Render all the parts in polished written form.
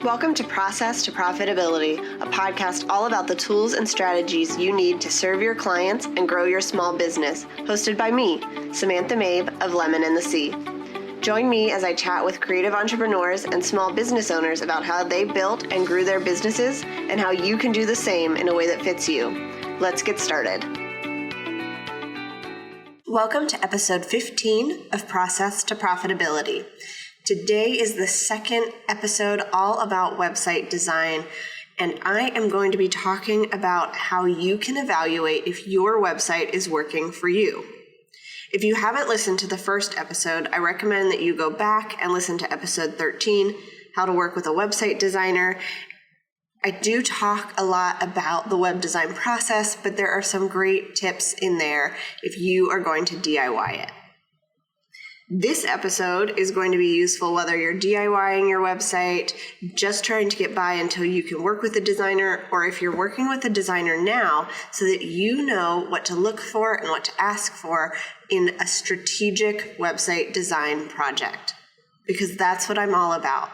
Welcome to Process to Profitability, a podcast all about the tools and strategies you need to serve your clients and grow your small business, hosted by me, Samantha Mabe of Lemon and the Sea. Join me as I chat with creative entrepreneurs and small business owners about how they built and grew their businesses and how you can do the same in a way that fits you. Let's get started. Welcome to episode 15 of Process to Profitability. Today is the second episode all about website design, and I am going to be talking about how you can evaluate if your website is working for you. If you haven't listened to the first episode, I recommend that you go back and listen to episode 13, How to Work with a Website Designer. I do talk a lot about the web design process, but there are some great tips in there if you are going to DIY it. This episode is going to be useful whether you're DIYing your website, just trying to get by until you can work with a designer, or if you're working with a designer now so that you know what to look for and what to ask for in a strategic website design project. Because that's what I'm all about.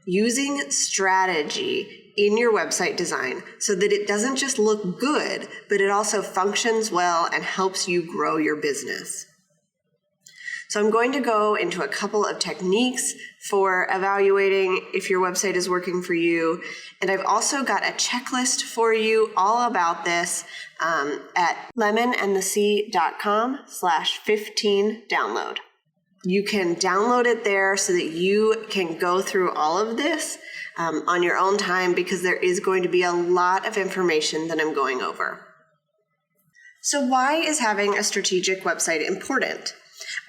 Using strategy in your website design so that it doesn't just look good, but it also functions well and helps you grow your business. So I'm going to go into a couple of techniques for evaluating if your website is working for you. And I've also got a checklist for you all about this at lemonandthesea.com/15download. You can download it there so that you can go through all of this on your own time, because there is going to be a lot of information that I'm going over. So why is having a strategic website important?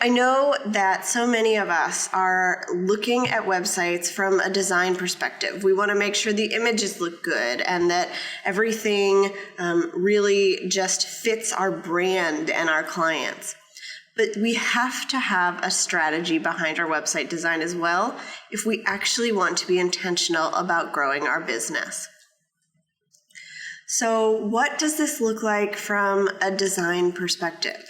I know that so many of us are looking at websites from a design perspective. We want to make sure the images look good and that everything really just fits our brand and our clients. But we have to have a strategy behind our website design as well if we actually want to be intentional about growing our business. So what does this look like from a design perspective?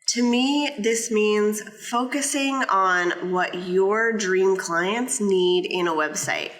To me, this means focusing on what your dream clients need in a website.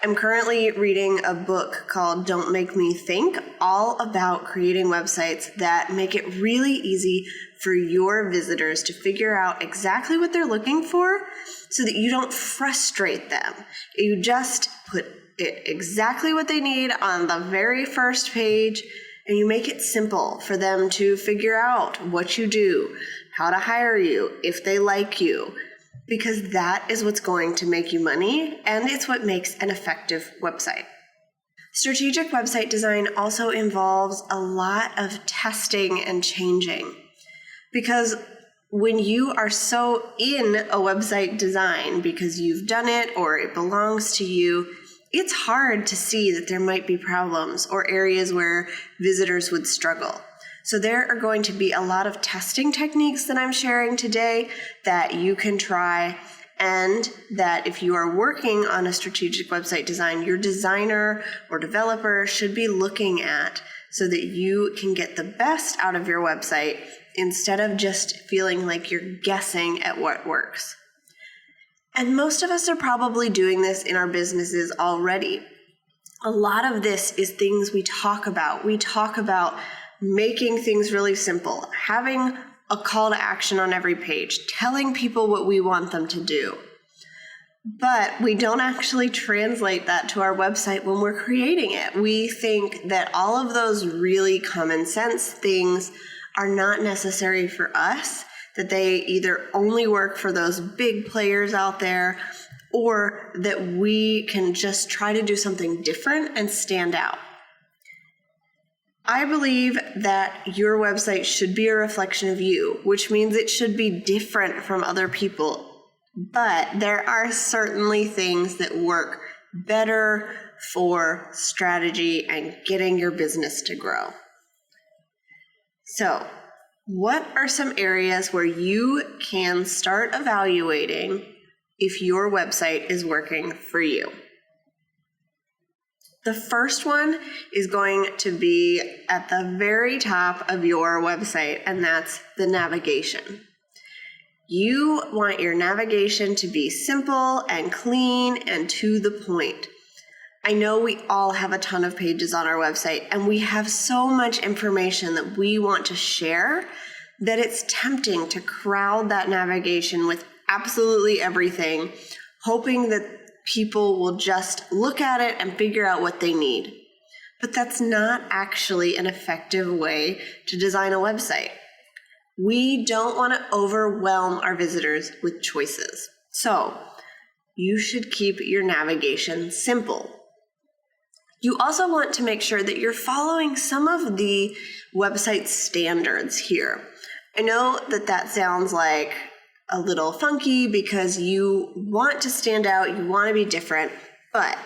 I'm currently reading a book called Don't Make Me Think, all about creating websites that make it really easy for your visitors to figure out exactly what they're looking for so that you don't frustrate them. You just put it exactly what they need on the very first page, and you make it simple for them to figure out what you do, how to hire you, if they like you, because that is what's going to make you money, and it's what makes an effective website. Strategic website design also involves a lot of testing and changing, because when you are so in a website design because you've done it or it belongs to you, it's hard to see that there might be problems or areas where visitors would struggle. So there are going to be a lot of testing techniques that I'm sharing today that you can try, and that if you are working on a strategic website design, your designer or developer should be looking at so that you can get the best out of your website instead of just feeling like you're guessing at what works. And most of us are probably doing this in our businesses already. A lot of this is things we talk about. We talk about making things really simple, having a call to action on every page, telling people what we want them to do. But we don't actually translate that to our website when we're creating it. We think that all of those really common sense things are not necessary for us, that they either only work for those big players out there, or that we can just try to do something different and stand out. I believe that your website should be a reflection of you, which means it should be different from other people. But there are certainly things that work better for strategy and getting your business to grow. So, what are some areas where you can start evaluating if your website is working for you? The first one is going to be at the very top of your website, and that's the navigation. You want your navigation to be simple and clean and to the point. I know we all have a ton of pages on our website, and we have so much information that we want to share that it's tempting to crowd that navigation with absolutely everything, hoping that people will just look at it and figure out what they need. But that's not actually an effective way to design a website. We don't want to overwhelm our visitors with choices. So you should keep your navigation simple. You also want to make sure that you're following some of the website standards here. I know that sounds like a little funky because you want to stand out, you want to be different, but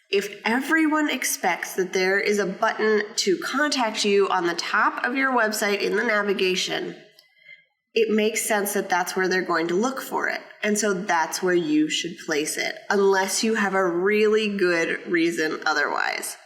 if everyone expects that there is a button to contact you on the top of your website in the navigation, it makes sense that that's where they're going to look for it. And so that's where you should place it, unless you have a really good reason otherwise.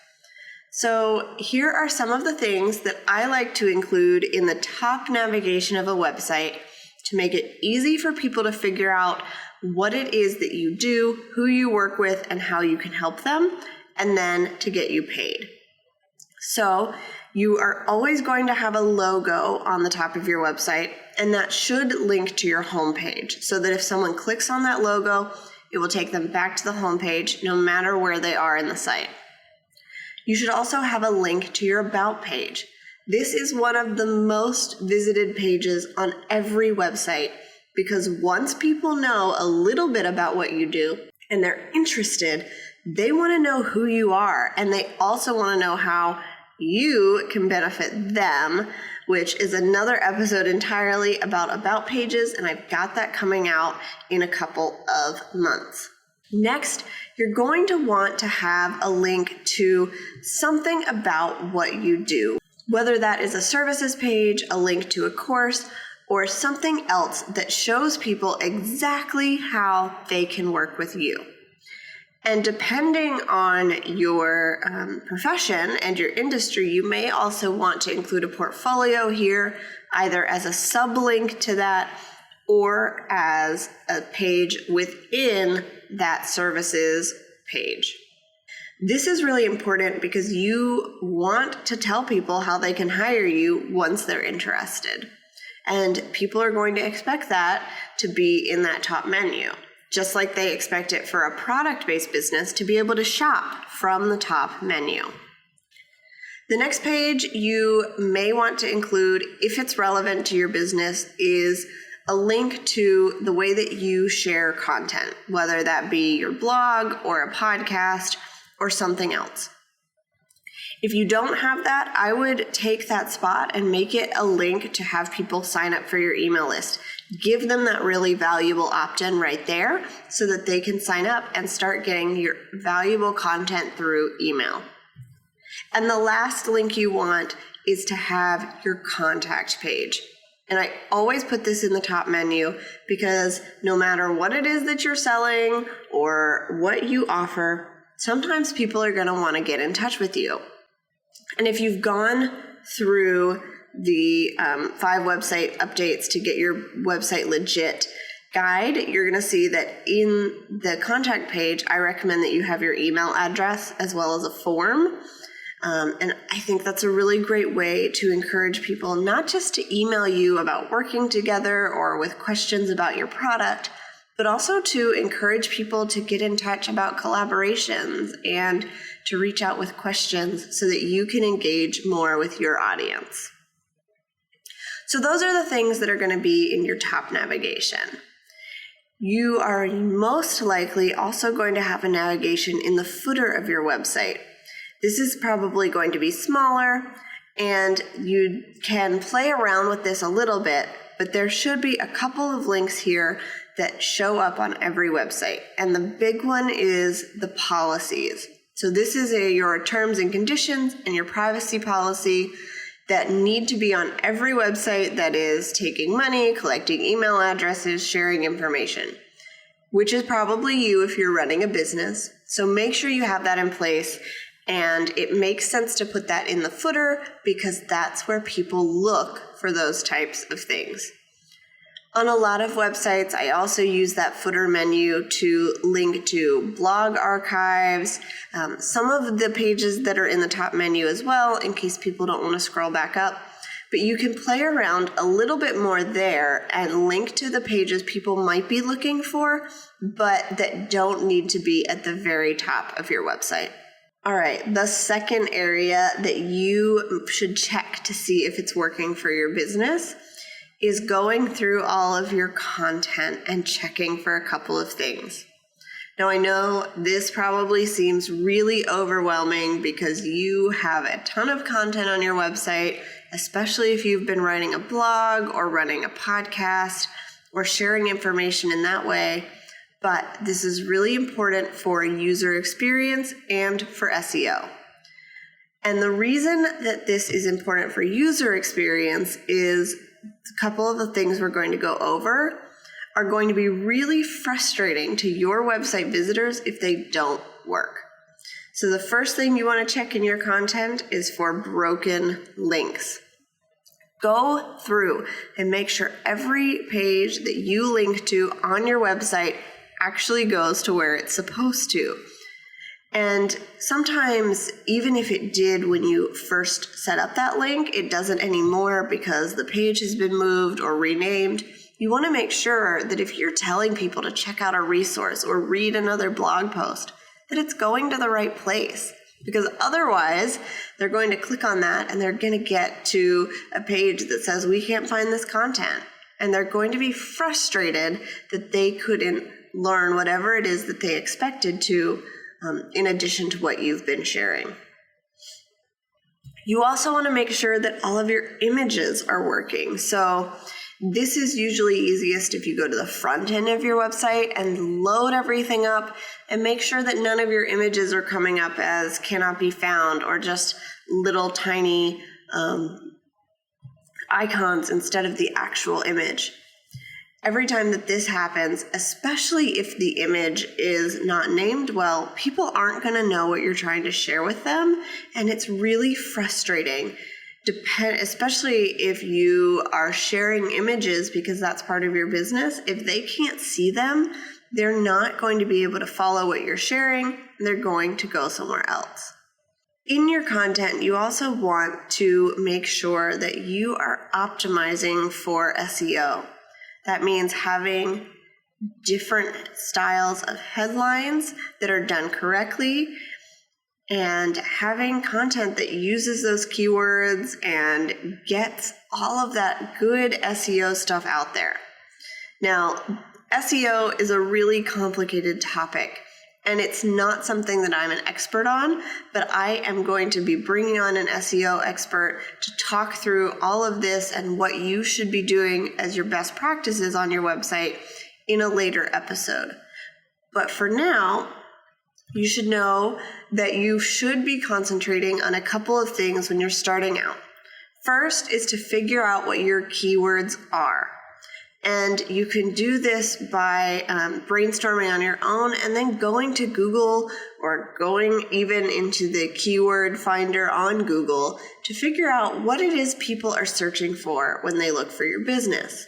So here are some of the things that I like to include in the top navigation of a website to make it easy for people to figure out what it is that you do, who you work with, and how you can help them, and then to get you paid. So you are always going to have a logo on the top of your website, and that should link to your homepage so that if someone clicks on that logo, it will take them back to the homepage no matter where they are in the site. You should also have a link to your About page. This is one of the most visited pages on every website because once people know a little bit about what you do and they're interested, they want to know who you are, and they also want to know how you can benefit them, which is another episode entirely about pages, and I've got that coming out in a couple of months. Next, you're going to want to have a link to something about what you do, whether that is a services page, a link to a course, or something else that shows people exactly how they can work with you. And depending on your profession and your industry, you may also want to include a portfolio here, either as a sublink to that or as a page within that services page. This is really important because you want to tell people how they can hire you once they're interested. And people are going to expect that to be in that top menu, just like they expect it for a product-based business to be able to shop from the top menu. The next page you may want to include, if it's relevant to your business, is a link to the way that you share content, whether that be your blog or a podcast or something else. If you don't have that, I would take that spot and make it a link to have people sign up for your email list. Give them that really valuable opt-in right there so that they can sign up and start getting your valuable content through email. And the last link you want is to have your contact page. And I always put this in the top menu because no matter what it is that you're selling or what you offer, sometimes people are going to want to get in touch with you. And if you've gone through the 5 website updates to get your website legit guide, you're going to see that in the contact page, I recommend that you have your email address as well as a form. And I think that's a really great way to encourage people not just to email you about working together or with questions about your product, but also to encourage people to get in touch about collaborations and to reach out with questions so that you can engage more with your audience. So those are the things that are going to be in your top navigation. You are most likely also going to have a navigation in the footer of your website. This is probably going to be smaller, and you can play around with this a little bit, but there should be a couple of links here that show up on every website. And the big one is the policies. So this is your terms and conditions and your privacy policy that need to be on every website that is taking money, collecting email addresses, sharing information, which is probably you if you're running a business. So make sure you have that in place. And it makes sense to put that in the footer because that's where people look for those types of things. On a lot of websites, I also use that footer menu to link to blog archives, some of the pages that are in the top menu as well, in case people don't want to scroll back up. But you can play around a little bit more there and link to the pages people might be looking for, but that don't need to be at the very top of your website. All right, the second area that you should check to see if it's working for your business is going through all of your content and checking for a couple of things. Now, I know this probably seems really overwhelming because you have a ton of content on your website, especially if you've been writing a blog or running a podcast or sharing information in that way. But this is really important for user experience and for SEO. And the reason that this is important for user experience is a couple of the things we're going to go over are going to be really frustrating to your website visitors if they don't work. So the first thing you want to check in your content is for broken links. Go through and make sure every page that you link to on your website actually goes to where it's supposed to. And sometimes, even if it did when you first set up that link, it doesn't anymore because the page has been moved or renamed. You want to make sure that if you're telling people to check out a resource or read another blog post, that it's going to the right place. Because otherwise, they're going to click on that and they're going to get to a page that says, we can't find this content. And they're going to be frustrated that they couldn't learn whatever it is that they expected to, in addition to what you've been sharing. You also want to make sure that all of your images are working. So this is usually easiest if you go to the front end of your website and load everything up and make sure that none of your images are coming up as cannot be found or just little tiny icons instead of the actual image. Every time that this happens, especially if the image is not named well, people aren't going to know what you're trying to share with them, and it's really frustrating. Especially if you are sharing images because that's part of your business. If they can't see them, they're not going to be able to follow what you're sharing, and they're going to go somewhere else. In your content, you also want to make sure that you are optimizing for SEO. That means having different styles of headlines that are done correctly and having content that uses those keywords and gets all of that good SEO stuff out there. Now, SEO is a really complicated topic, and it's not something that I'm an expert on, but I am going to be bringing on an SEO expert to talk through all of this and what you should be doing as your best practices on your website in a later episode. But for now, you should know that you should be concentrating on a couple of things when you're starting out. First is to figure out what your keywords are. And you can do this by brainstorming on your own and then going to Google or going even into the keyword finder on Google to figure out what it is people are searching for when they look for your business.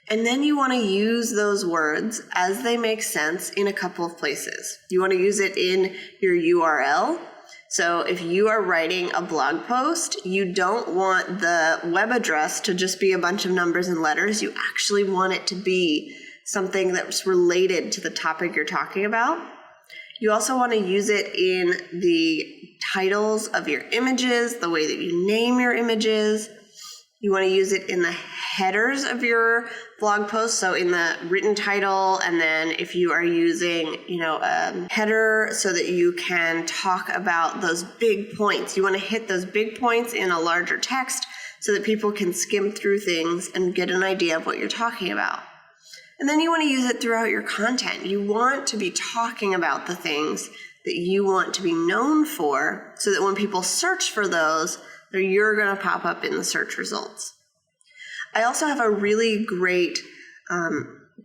And then you want to use those words as they make sense in a couple of places. You want to use it in your URL. So if you are writing a blog post, you don't want the web address to just be a bunch of numbers and letters. You actually want it to be something that's related to the topic you're talking about. You also want to use it in the titles of your images, the way that you name your images. You want to use it in the headers of your blog post, so in the written title, and then if you are using, a header so that you can talk about those big points. You want to hit those big points in a larger text so that people can skim through things and get an idea of what you're talking about. And then you want to use it throughout your content. You want to be talking about the things that you want to be known for so that when people search for those, you're going to pop up in the search results. I also have a really great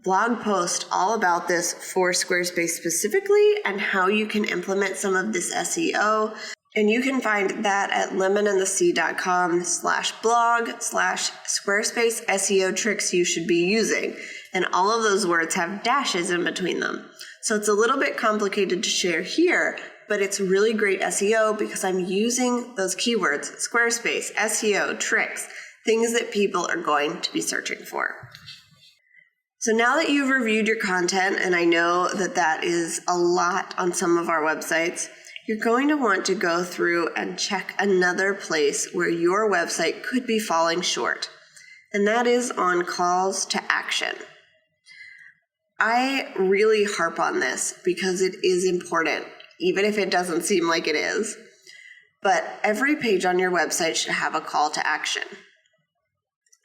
blog post all about this for Squarespace specifically and how you can implement some of this SEO And you can find that at lemonandthesea.com/blog/Squarespace SEO tricks you should be using. And all of those words have dashes in between them. So it's a little bit complicated to share here, but it's really great SEO because I'm using those keywords, Squarespace, SEO, tricks, things that people are going to be searching for. So now that you've reviewed your content, and I know that that is a lot on some of our websites, you're going to want to go through and check another place where your website could be falling short, and that is on calls to action. I really harp on this because it is important, even if it doesn't seem like it is. But every page on your website should have a call to action.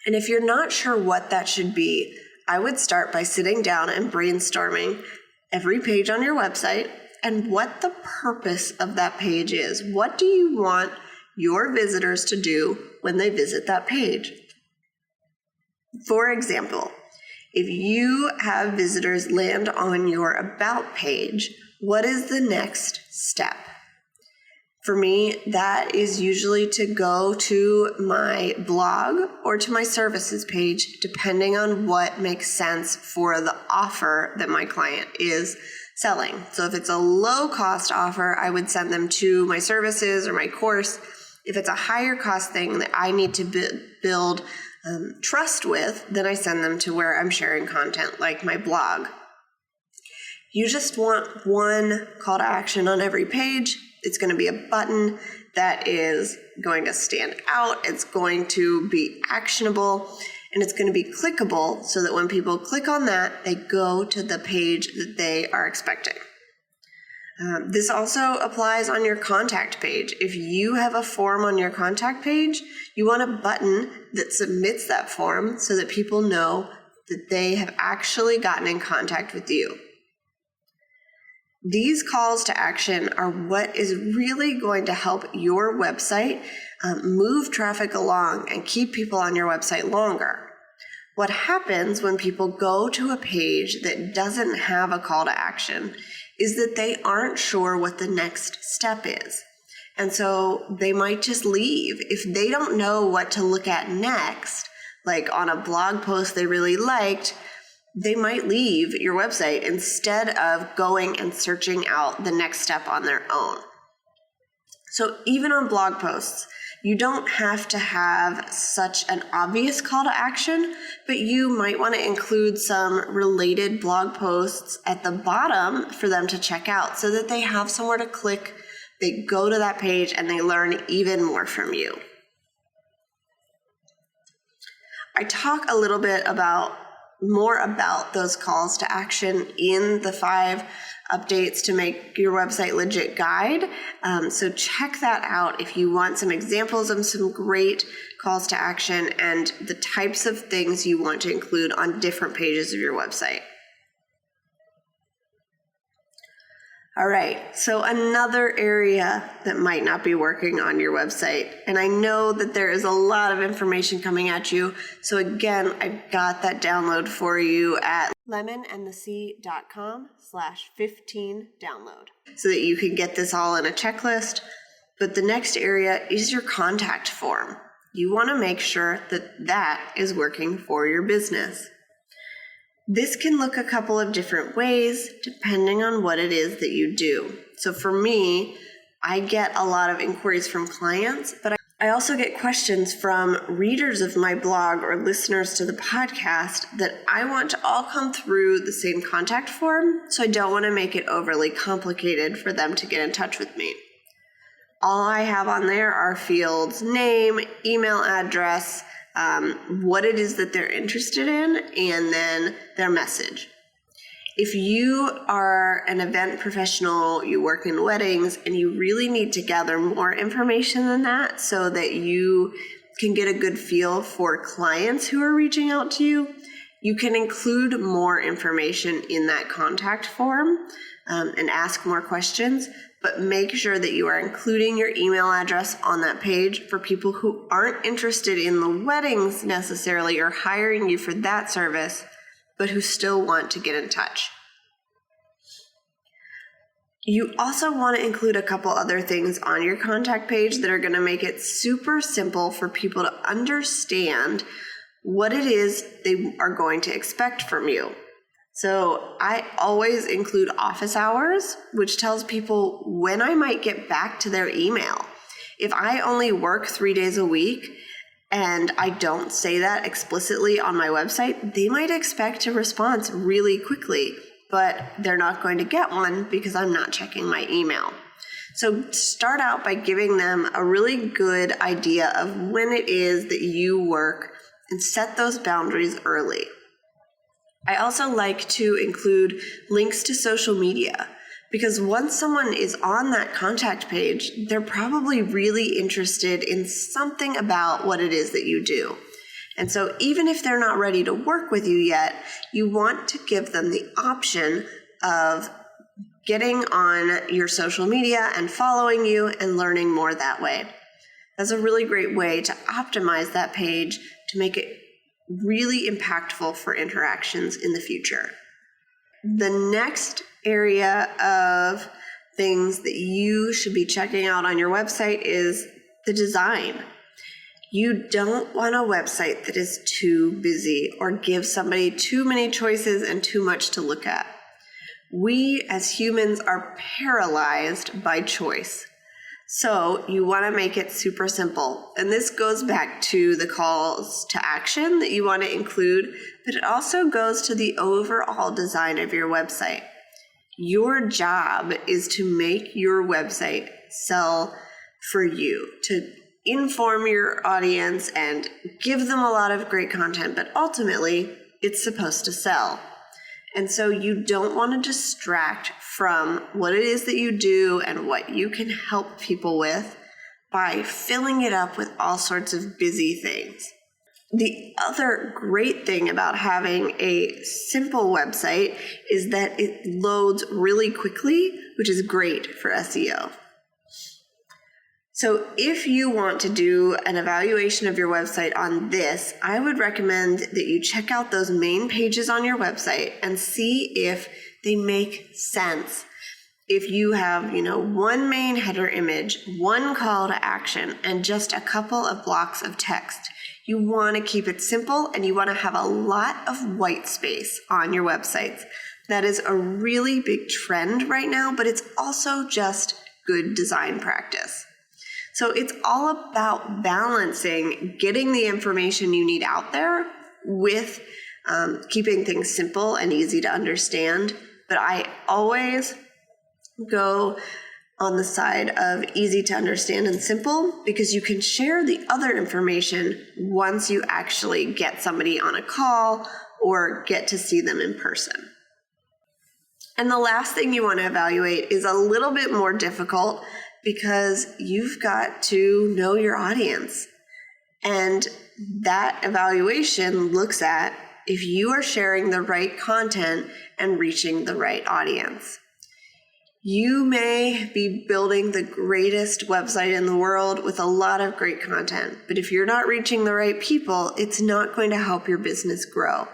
And if you're not sure what that should be, I would start by sitting down and brainstorming every page on your website and what the purpose of that page is. What do you want your visitors to do when they visit that page? For example, if you have visitors land on your About page, what is the next step? For me, that is usually to go to my blog or to my services page, depending on what makes sense for the offer that my client is selling. So if it's a low-cost offer, I would send them to my services or my course. If it's a higher cost thing that I need to build trust with, then I send them to where I'm sharing content like my blog. You just want one call to action on every page. It's going to be a button that is going to stand out. It's going to be actionable, and it's going to be clickable so that when people click on that, they go to the page that they are expecting. This also applies on your contact page. If you have a form on your contact page, you want a button that submits that form so that people know that they have actually gotten in contact with you. These calls to action are what is really going to help your website move traffic along and keep people on your website longer. What happens when people go to a page that doesn't have a call to action is that they aren't sure what the next step is. And so they might just leave. If they don't know what to look at next, like on a blog post they really liked, they might leave your website instead of going and searching out the next step on their own. So even on blog posts, you don't have to have such an obvious call to action, but you might want to include some related blog posts at the bottom for them to check out so that they have somewhere to click, they go to that page, and they learn even more from you. I talk a little bit more about those calls to action in the 5 updates to make your website legit guide. So check that out if you want some examples of some great calls to action and the types of things you want to include on different pages of your website. All right, so another area that might not be working on your website, and I know that there is a lot of information coming at you, so again, I've got that download for you at lemonandthesea.com/15download so that you can get this all in a checklist. But the next area is your contact form. You want to make sure that that is working for your business. This can look a couple of different ways depending on what it is that you do. So for me, I get a lot of inquiries from clients, but I also get questions from readers of my blog or listeners to the podcast that I want to all come through the same contact form, so I don't want to make it overly complicated for them to get in touch with me. All I have on there are fields: name, email address, what it is that they're interested in, and then their message. If you are an event professional, you work in weddings, and you really need to gather more information than that so that you can get a good feel for clients who are reaching out to you, you can include more information in that contact form and ask more questions. But make sure that you are including your email address on that page for people who aren't interested in the weddings necessarily or hiring you for that service, but who still want to get in touch. You also want to include a couple other things on your contact page that are going to make it super simple for people to understand what it is they are going to expect from you. So I always include office hours, which tells people when I might get back to their email. If I only work 3 days a week and I don't say that explicitly on my website, they might expect a response really quickly, but they're not going to get one because I'm not checking my email. So start out by giving them a really good idea of when it is that you work and set those boundaries early. I also like to include links to social media because once someone is on that contact page, they're probably really interested in something about what it is that you do. And so even if they're not ready to work with you yet, you want to give them the option of getting on your social media and following you and learning more that way. That's a really great way to optimize that page to make it really impactful for interactions in the future. The next area of things that you should be checking out on your website is the design. You don't want a website that is too busy or gives somebody too many choices and too much to look at. We as humans are paralyzed by choice. So you want to make it super simple. And this goes back to the calls to action that you want to include, but it also goes to the overall design of your website. Your job is to make your website sell for you, to inform your audience and give them a lot of great content, but ultimately it's supposed to sell. And so you don't want to distract from what it is that you do and what you can help people with by filling it up with all sorts of busy things. The other great thing about having a simple website is that it loads really quickly, which is great for SEO. So if you want to do an evaluation of your website on this, I would recommend that you check out those main pages on your website and see if they make sense. If you have, one main header image, one call to action, and just a couple of blocks of text, you want to keep it simple and you want to have a lot of white space on your websites. That is a really big trend right now, but it's also just good design practice. So it's all about balancing getting the information you need out there with keeping things simple and easy to understand. But I always go on the side of easy to understand and simple because you can share the other information once you actually get somebody on a call or get to see them in person. And the last thing you want to evaluate is a little bit more difficult because you've got to know your audience. And that evaluation looks at if you are sharing the right content and reaching the right audience. You may be building the greatest website in the world with a lot of great content, but if you're not reaching the right people, it's not going to help your business grow.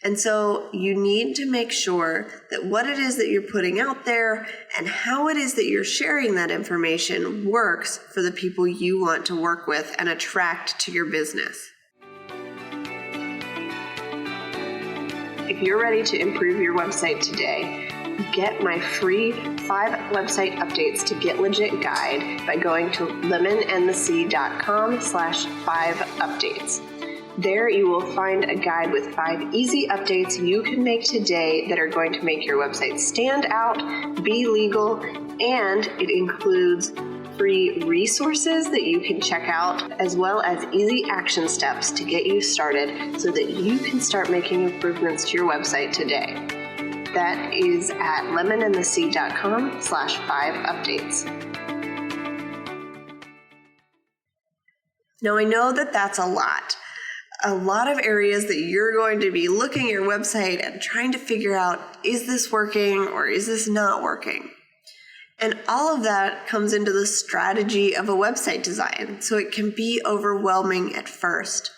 And so you need to make sure that what it is that you're putting out there and how it is that you're sharing that information works for the people you want to work with and attract to your business. If you're ready to improve your website today, get my free 5 website updates to get legit guide by going to lemonandthesea.com/5updates. There you will find a guide with 5 easy updates you can make today that are going to make your website stand out, be legal, and it includes free resources that you can check out, as well as easy action steps to get you started so that you can start making improvements to your website today. That is at lemonandthesea.com/5updates. Now I know that that's a lot of areas that you're going to be looking at your website and trying to figure out, is this working or is this not working? And all of that comes into the strategy of a website design, so it can be overwhelming at first.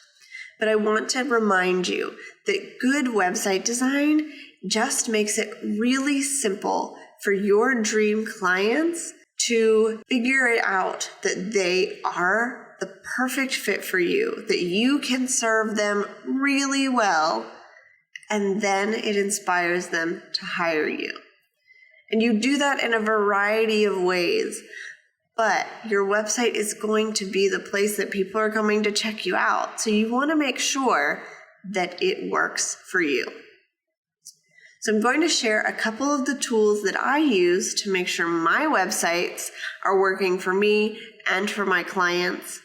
But I want to remind you that good website design just makes it really simple for your dream clients to figure it out that they are the perfect fit for you, that you can serve them really well, and then it inspires them to hire you. And you do that in a variety of ways, but your website is going to be the place that people are coming to check you out. So you want to make sure that it works for you. So I'm going to share a couple of the tools that I use to make sure my websites are working for me and for my clients.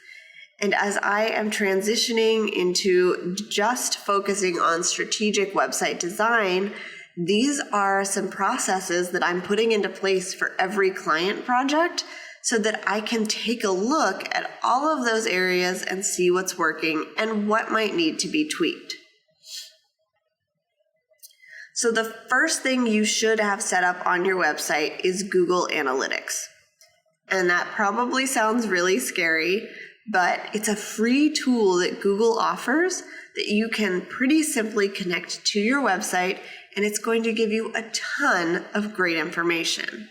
And as I am transitioning into just focusing on strategic website design, these are some processes that I'm putting into place for every client project so that I can take a look at all of those areas and see what's working and what might need to be tweaked. So the first thing you should have set up on your website is Google Analytics. And that probably sounds really scary, but it's a free tool that Google offers that you can pretty simply connect to your website, and it's going to give you a ton of great information.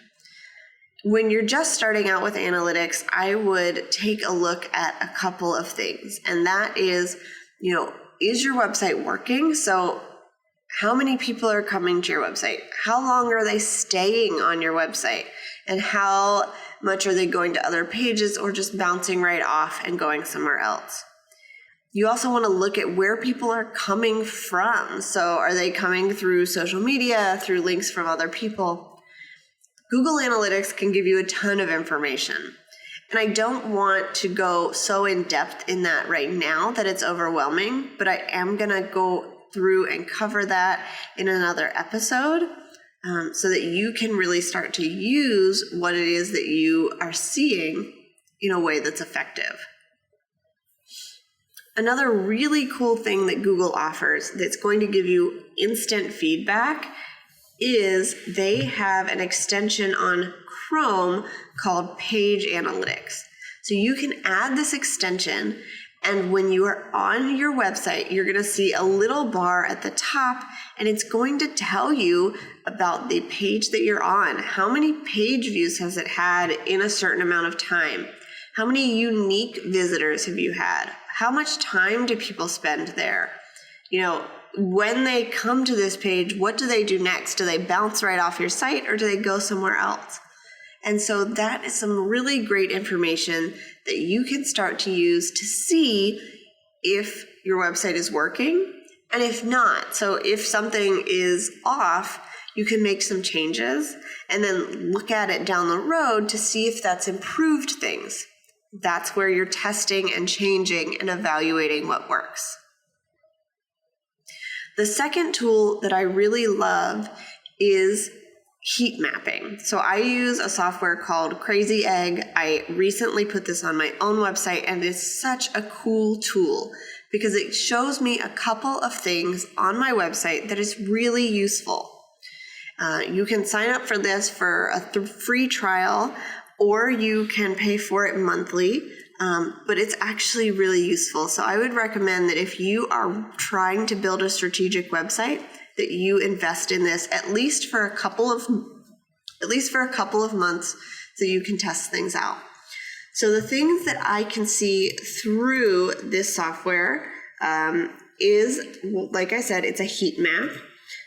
When you're just starting out with analytics, I would take a look at a couple of things, and that is, is your website working? So how many people are coming to your website? How long are they staying on your website? And how much are they going to other pages or just bouncing right off and going somewhere else? You also want to look at where people are coming from. So are they coming through social media, through links from other people? Google Analytics can give you a ton of information. And I don't want to go so in depth in that right now that it's overwhelming, but I am going to go through and cover that in another episode so that you can really start to use what it is that you are seeing in a way that's effective. Another really cool thing that Google offers that's going to give you instant feedback is they have an extension on Chrome called Page Analytics. So you can add this extension, and when you are on your website, you're going to see a little bar at the top, and it's going to tell you about the page that you're on. How many page views has it had in a certain amount of time? How many unique visitors have you had? How much time do people spend there? When they come to this page, what do they do next? Do they bounce right off your site, or do they go somewhere else? And so that is some really great information that you can start to use to see if your website is working and if not. So if something is off, you can make some changes and then look at it down the road to see if that's improved things. That's where you're testing and changing and evaluating what works. The second tool that I really love is heat mapping. So I use a software called Crazy Egg. I recently put this on my own website, and it's such a cool tool because it shows me a couple of things on my website that is really useful. You can sign up for this for a free trial, or you can pay for it monthly, but it's actually really useful. So I would recommend that if you are trying to build a strategic website, that you invest in this at least for a couple of months so you can test things out. So the things that I can see through this software is, like I said, it's a heat map.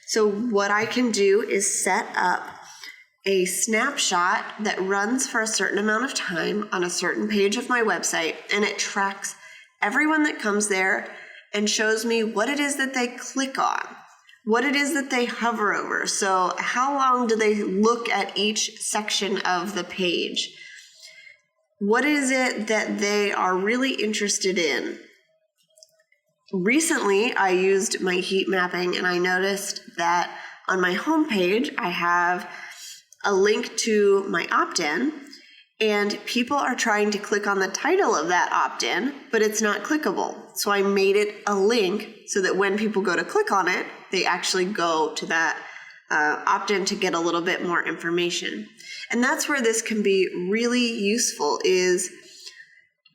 So what I can do is set up a snapshot that runs for a certain amount of time on a certain page of my website, and it tracks everyone that comes there and shows me what it is that they click on, what it is that they hover over. So how long do they look at each section of the page? What is it that they are really interested in? Recently, I used my heat mapping, and I noticed that on my homepage, I have a link to my opt-in, and people are trying to click on the title of that opt-in, but it's not clickable. So I made it a link so that when people go to click on it, they actually go to that opt-in to get a little bit more information. And that's where this can be really useful, is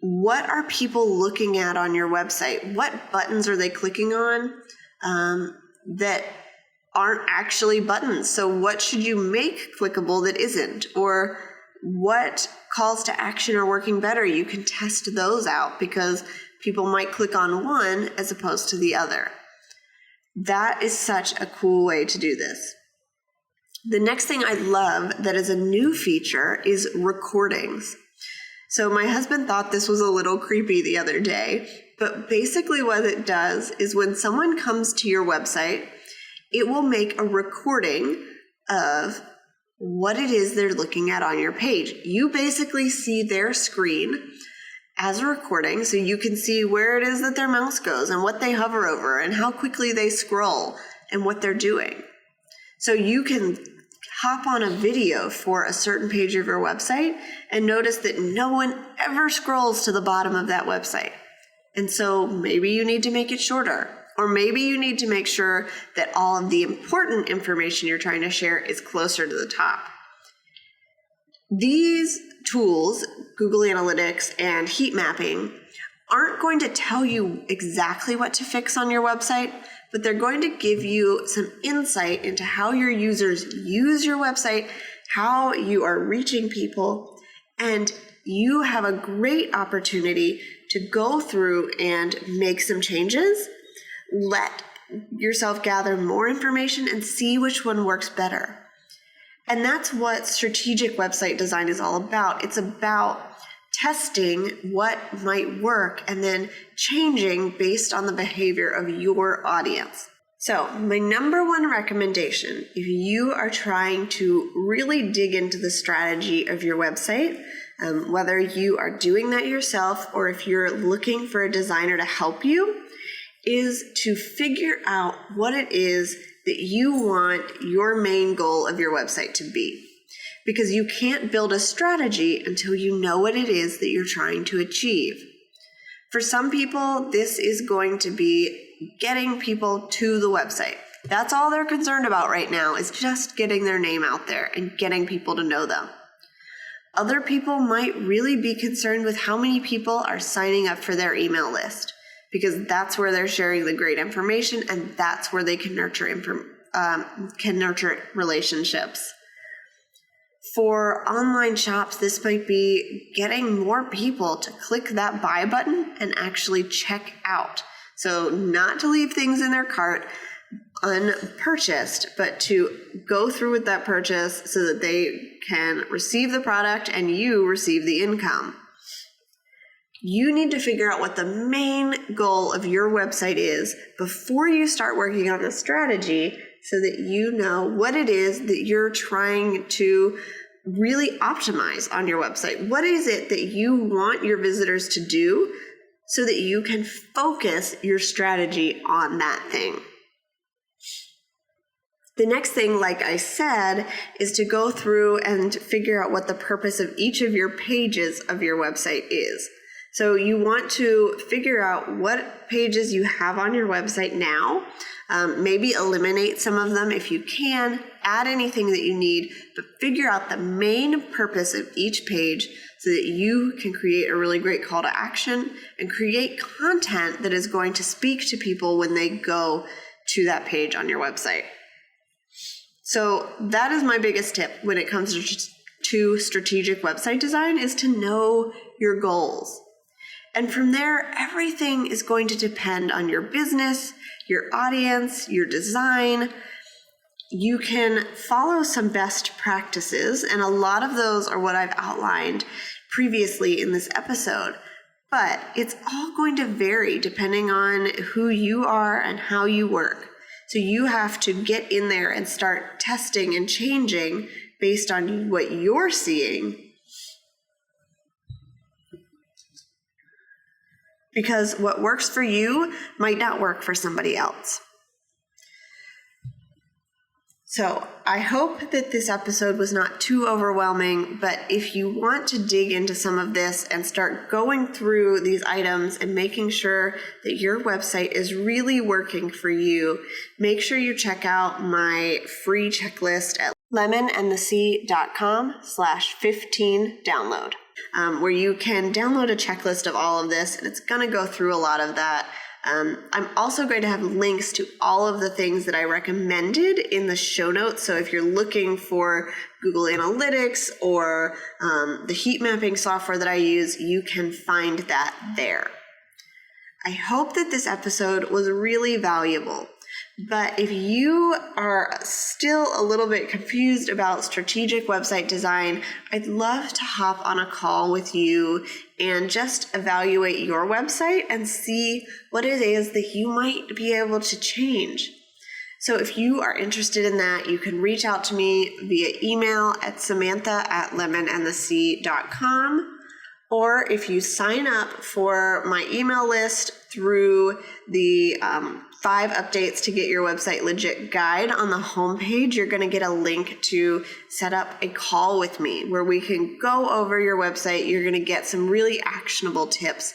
what are people looking at on your website? What buttons are they clicking on that aren't actually buttons. So what should you make clickable that isn't? Or what calls to action are working better? You can test those out because people might click on one as opposed to the other. That is such a cool way to do this. The next thing I love that is a new feature is recordings. So my husband thought this was a little creepy the other day, but basically what it does is when someone comes to your website, it will make a recording of what it is they're looking at on your page. You basically see their screen as a recording, so you can see where it is that their mouse goes and what they hover over and how quickly they scroll and what they're doing. So you can hop on a video for a certain page of your website and notice that no one ever scrolls to the bottom of that website. And so maybe you need to make it shorter, or maybe you need to make sure that all of the important information you're trying to share is closer to the top. These tools, Google Analytics and heat mapping, aren't going to tell you exactly what to fix on your website, but they're going to give you some insight into how your users use your website, how you are reaching people, and you have a great opportunity to go through and make some changes, let yourself gather more information and see which one works better. And that's what strategic website design is all about. It's about testing what might work and then changing based on the behavior of your audience. So my number one recommendation, if you are trying to really dig into the strategy of your website, whether you are doing that yourself or if you're looking for a designer to help you, is to figure out what it is that you want your main goal of your website to be. Because you can't build a strategy until you know what it is that you're trying to achieve. For some people, this is going to be getting people to the website. That's all they're concerned about right now, is just getting their name out there and getting people to know them. Other people might really be concerned with how many people are signing up for their email list, because that's where they're sharing the great information and that's where they can nurture relationships. For online shops, this might be getting more people to click that buy button and actually check out. So not to leave things in their cart unpurchased, but to go through with that purchase so that they can receive the product and you receive the income. You need to figure out what the main goal of your website is before you start working on the strategy so that you know what it is that you're trying to really optimize on your website. What is it that you want your visitors to do so that you can focus your strategy on that thing? The next thing, like I said, is to go through and figure out what the purpose of each of your pages of your website is. So you want to figure out what pages you have on your website now, maybe eliminate some of them if you can, add anything that you need, but figure out the main purpose of each page so that you can create a really great call to action and create content that is going to speak to people when they go to that page on your website. So that is my biggest tip when it comes to strategic website design, is to know your goals. And from there, everything is going to depend on your business, your audience, your design. You can follow some best practices, and a lot of those are what I've outlined previously in this episode. But it's all going to vary depending on who you are and how you work. So you have to get in there and start testing and changing based on what you're seeing. Because what works for you might not work for somebody else. So I hope that this episode was not too overwhelming, but if you want to dig into some of this and start going through these items and making sure that your website is really working for you, make sure you check out my free checklist at lemonandthesea.com/15download. Where you can download a checklist of all of this, and it's going to go through a lot of that I'm also going to have links to all of the things that I recommended in the show notes. So if you're looking for Google Analytics or the heat mapping software that I use, you can find that there. I hope that this episode was really valuable. But if you are still a little bit confused about strategic website design, I'd love to hop on a call with you and just evaluate your website and see what it is that you might be able to change. So if you are interested in that, you can reach out to me via email at samantha@lemonandthesea.com. Or if you sign up for my email list through the 5 updates to get your website legit guide on the homepage, you're going to get a link to set up a call with me where we can go over your website. You're going to get some really actionable tips,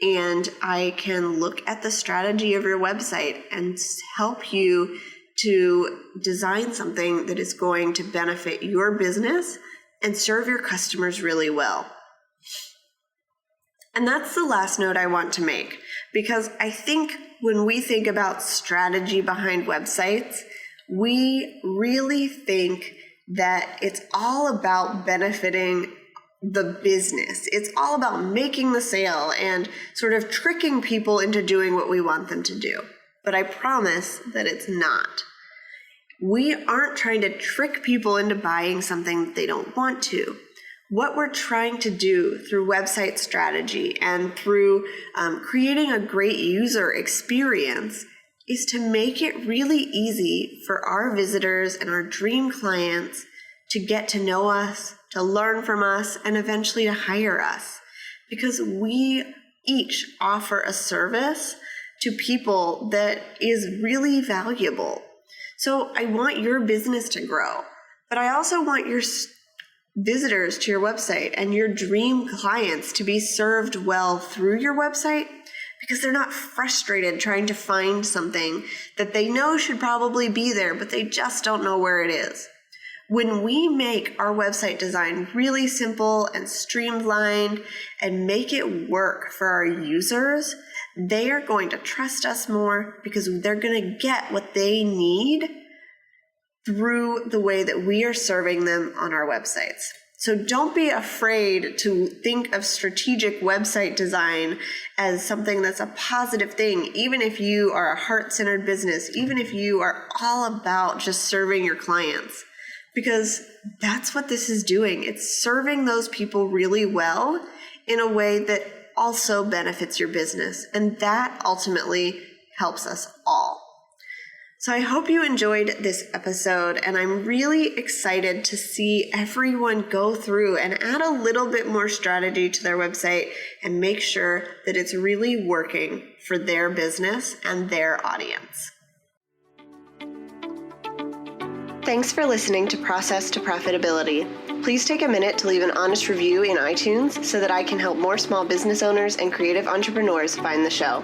and I can look at the strategy of your website and help you to design something that is going to benefit your business and serve your customers really well. And that's the last note I want to make, because I think when we think about strategy behind websites, we really think that it's all about benefiting the business. It's all about making the sale and sort of tricking people into doing what we want them to do. But I promise that it's not. We aren't trying to trick people into buying something that they don't want to. What we're trying to do through website strategy and through creating a great user experience is to make it really easy for our visitors and our dream clients to get to know us, to learn from us, and eventually to hire us. Because we each offer a service to people that is really valuable. So I want your business to grow, but I also want your visitors to your website and your dream clients to be served well through your website, because they're not frustrated trying to find something that they know should probably be there, but they just don't know where it is. When we make our website design really simple and streamlined and make it work for our users, they are going to trust us more because they're going to get what they need through the way that we are serving them on our websites. So don't be afraid to think of strategic website design as something that's a positive thing, even if you are a heart-centered business, even if you are all about just serving your clients, because that's what this is doing. It's serving those people really well in a way that also benefits your business, and that ultimately helps us all. So I hope you enjoyed this episode, and I'm really excited to see everyone go through and add a little bit more strategy to their website and make sure that it's really working for their business and their audience. Thanks for listening to Process to Profitability. Please take a minute to leave an honest review in iTunes so that I can help more small business owners and creative entrepreneurs find the show.